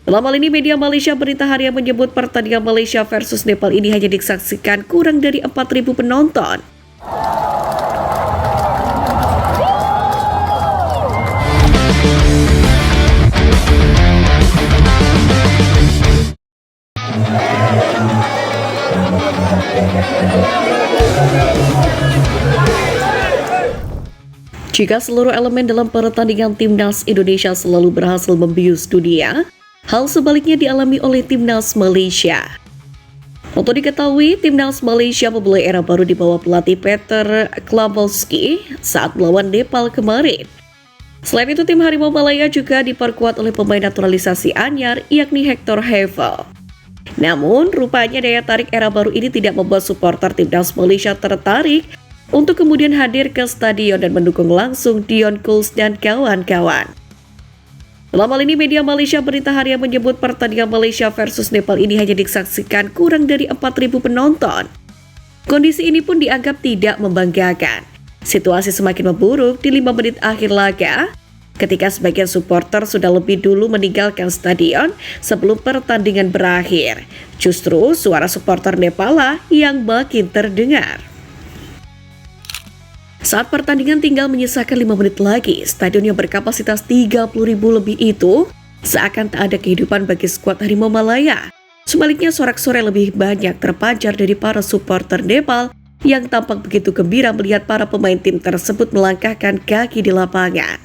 Dalam hal ini, media Malaysia Berita Harian menyebut pertandingan Malaysia versus Nepal ini hanya disaksikan kurang dari 4.000 penonton. Jika seluruh elemen dalam pertandingan Timnas Indonesia selalu berhasil membius dunia, hal sebaliknya dialami oleh Timnas Malaysia. Untuk diketahui, Timnas Malaysia memulai era baru di bawah pelatih Peter Klabowski saat melawan Nepal kemarin. Selain itu, tim Harimau Malaya juga diperkuat oleh pemain naturalisasi anyar, yakni Hector Hevel. Namun, rupanya daya tarik era baru ini tidak membuat supporter Timnas Malaysia tertarik untuk kemudian hadir ke stadion dan mendukung langsung Dion Kuls dan kawan-kawan. Dalam hal ini, media Malaysia Berita Harian menyebut pertandingan Malaysia versus Nepal ini hanya disaksikan kurang dari 4.000 penonton. Kondisi ini pun dianggap tidak membanggakan. Situasi semakin memburuk di 5 menit akhir laga, ketika sebagian supporter sudah lebih dulu meninggalkan stadion sebelum pertandingan berakhir. Justru suara supporter Nepal lah yang makin terdengar. Saat pertandingan tinggal menyisakan 5 menit lagi, stadion yang berkapasitas 30.000 lebih itu seakan tak ada kehidupan bagi skuad Harimau Malaya. Sebaliknya, sorak-sorai lebih banyak terpancar dari para supporter Nepal yang tampak begitu gembira melihat para pemain tim tersebut melangkahkan kaki di lapangan.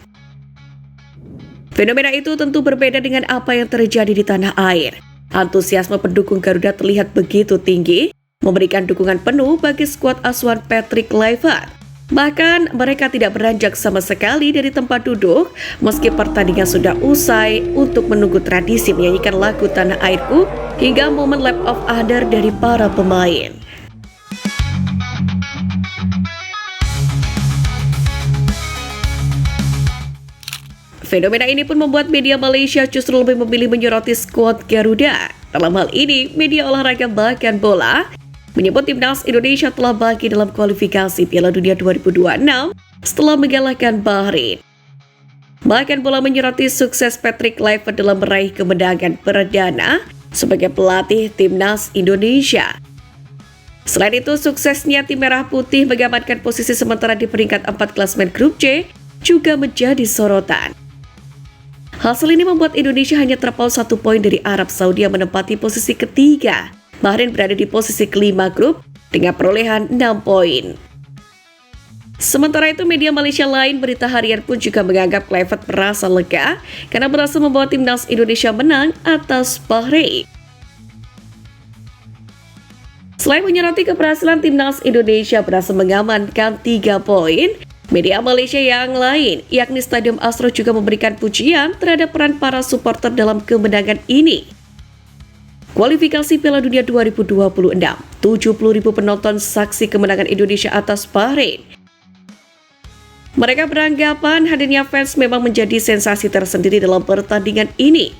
Fenomena itu tentu berbeda dengan apa yang terjadi di tanah air. Antusiasme pendukung Garuda terlihat begitu tinggi, memberikan dukungan penuh bagi skuad asuhan Patrick Kluivert. Bahkan mereka tidak beranjak sama sekali dari tempat duduk meski pertandingan sudah usai untuk menunggu tradisi menyanyikan lagu Tanah Airku hingga momen lap of honor dari para pemain. Fenomena ini pun membuat media Malaysia justru lebih memilih menyoroti skuad Garuda. Dalam hal ini, media olahraga bahkan bola menyebut Timnas Indonesia telah bagi dalam kualifikasi Piala Dunia 2026 setelah mengalahkan Bahrain. Bahkan bola menyoroti sukses Patrick Kluivert dalam meraih kemenangan perdana sebagai pelatih Timnas Indonesia. Selain itu, suksesnya tim Merah Putih mengamankan posisi sementara di peringkat 4 klasemen grup C juga menjadi sorotan. Hasil ini membuat Indonesia hanya terpaut 1 poin dari Arab Saudi yang menempati posisi ketiga. Bahrain berada di posisi kelima grup dengan perolehan 6 poin. Sementara itu, media Malaysia lain Berita Harian pun juga menganggap Kluivert merasa lega karena berhasil membawa Timnas Indonesia menang atas Bahrain. Selain menyoroti keberhasilan Timnas Indonesia berhasil mengamankan 3 poin, media Malaysia yang lain, yakni Stadium Astro juga memberikan pujian terhadap peran para supporter dalam kemenangan ini. Kualifikasi Piala Dunia 2026, 70.000 penonton saksi kemenangan Indonesia atas Bahrain. Mereka beranggapan hadirnya fans memang menjadi sensasi tersendiri dalam pertandingan ini.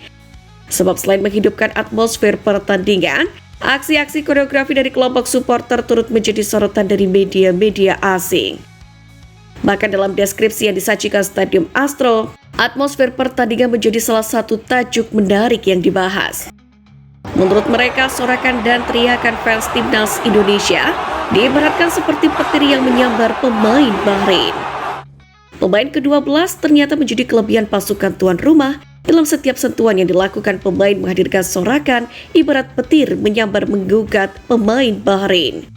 Sebab selain menghidupkan atmosfer pertandingan, aksi-aksi koreografi dari kelompok supporter turut menjadi sorotan dari media-media asing. Bahkan dalam deskripsi yang disajikan Stadium Astro, atmosfer pertandingan menjadi salah satu tajuk menarik yang dibahas. Menurut mereka, sorakan dan teriakan fans Timnas Indonesia diibaratkan seperti petir yang menyambar pemain Bahrain. Pemain ke-12 ternyata menjadi kelebihan pasukan tuan rumah. Dalam setiap sentuhan yang dilakukan, pemain menghadirkan sorakan ibarat petir menyambar menggugat pemain Bahrain.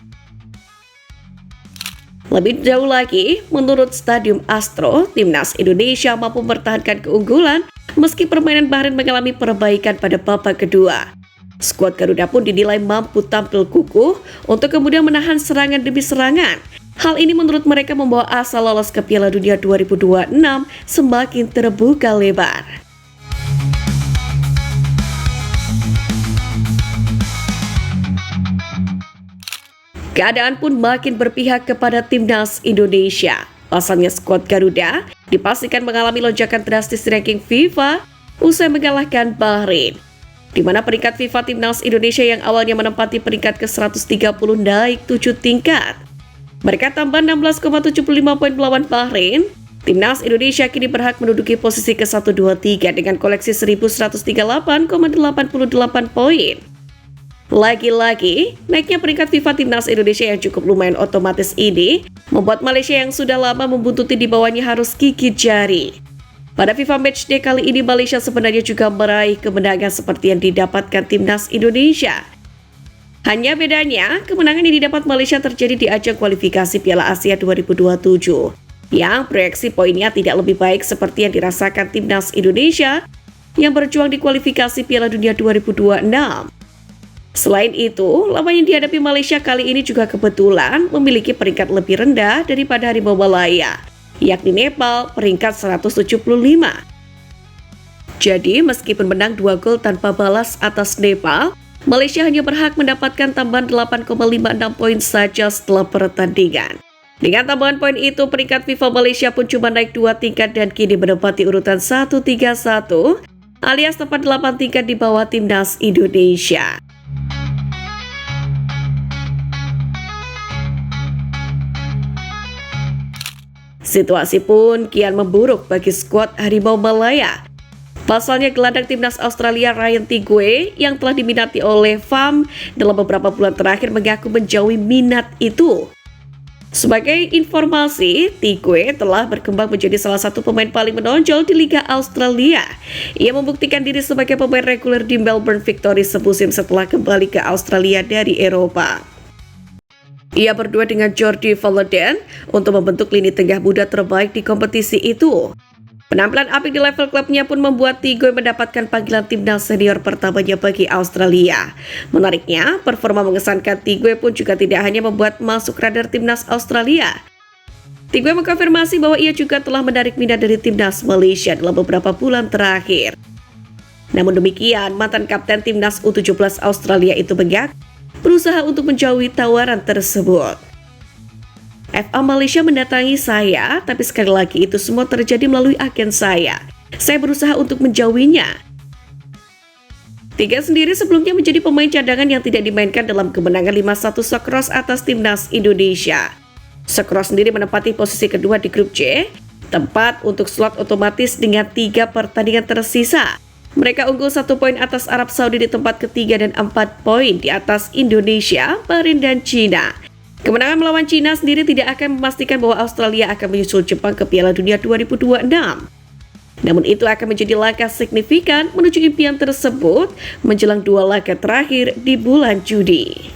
Lebih jauh lagi, menurut Stadium Astro, Timnas Indonesia mampu mempertahankan keunggulan meski permainan Bahrain mengalami perbaikan pada babak kedua. Skuad Garuda pun dinilai mampu tampil kukuh untuk kemudian menahan serangan demi serangan. Hal ini menurut mereka membawa asa lolos ke Piala Dunia 2026 semakin terbuka lebar. Keadaan pun makin berpihak kepada Timnas Indonesia. Pasalnya skuad Garuda dipastikan mengalami lonjakan drastis di ranking FIFA usai mengalahkan Bahrain, di mana peringkat FIFA Timnas Indonesia yang awalnya menempati peringkat ke-130 naik 7 tingkat. Mereka tambah 16,75 poin melawan Bahrain Timnas Indonesia kini berhak menduduki posisi ke-1, 2, 3 dengan koleksi 1138,88 poin. Lagi-lagi, naiknya peringkat FIFA Timnas Indonesia yang cukup lumayan otomatis ini membuat Malaysia yang sudah lama membuntuti di bawahnya harus gigit jari. Pada FIFA Matchday kali ini, Malaysia sebenarnya juga meraih kemenangan seperti yang didapatkan Timnas Indonesia. Hanya bedanya, kemenangan yang didapat Malaysia terjadi di ajang kualifikasi Piala Asia 2027, yang proyeksi poinnya tidak lebih baik seperti yang dirasakan Timnas Indonesia yang berjuang di kualifikasi Piala Dunia 2026. Selain itu, lawan yang dihadapi Malaysia kali ini juga kebetulan memiliki peringkat lebih rendah daripada Harimau Malaya, yakni Nepal peringkat 175. Jadi, meskipun menang 2 gol tanpa balas atas Nepal, Malaysia hanya berhak mendapatkan tambahan 8,56 poin saja setelah pertandingan. Dengan tambahan poin itu, peringkat FIFA Malaysia pun cuma naik 2 tingkat dan kini menempati urutan 131, alias tepat 8 tingkat di bawah Timnas Indonesia. Situasi pun kian memburuk bagi skuad Harimau Malaya. Pasalnya gelandang timnas Australia Ryan Tigwe yang telah diminati oleh FAM dalam beberapa bulan terakhir mengaku menjauhi minat itu. Sebagai informasi, Tigwe telah berkembang menjadi salah satu pemain paling menonjol di Liga Australia. Ia membuktikan diri sebagai pemain reguler di Melbourne Victory semusim setelah kembali ke Australia dari Eropa. Ia berdua dengan Jordi Volodin untuk membentuk lini tengah muda terbaik di kompetisi itu. Penampilan apik di level klubnya pun membuat Tigwe mendapatkan panggilan timnas senior pertamanya bagi Australia. Menariknya, performa mengesankan Tigwe pun juga tidak hanya membuat masuk radar timnas Australia. Tigwe mengkonfirmasi bahwa ia juga telah menarik minat dari timnas Malaysia dalam beberapa bulan terakhir. Namun demikian, mantan kapten timnas U17 Australia itu berusaha untuk menjauhi tawaran tersebut. FA Malaysia mendatangi saya, tapi sekali lagi itu semua terjadi melalui agen saya. Saya berusaha untuk menjauhinya. Tiga sendiri sebelumnya menjadi pemain cadangan yang tidak dimainkan dalam kemenangan 5-1 Socceroos atas Timnas Indonesia. Socceroos sendiri menempati posisi kedua di grup C, tempat untuk slot otomatis dengan 3 pertandingan tersisa. Mereka unggul 1 poin atas Arab Saudi di tempat ketiga dan 4 poin di atas Indonesia, Bahrain, dan Cina. Kemenangan melawan Cina sendiri tidak akan memastikan bahwa Australia akan menyusul Jepang ke Piala Dunia 2026. Namun itu akan menjadi langkah signifikan menuju impian tersebut menjelang 2 laga terakhir di bulan Juni.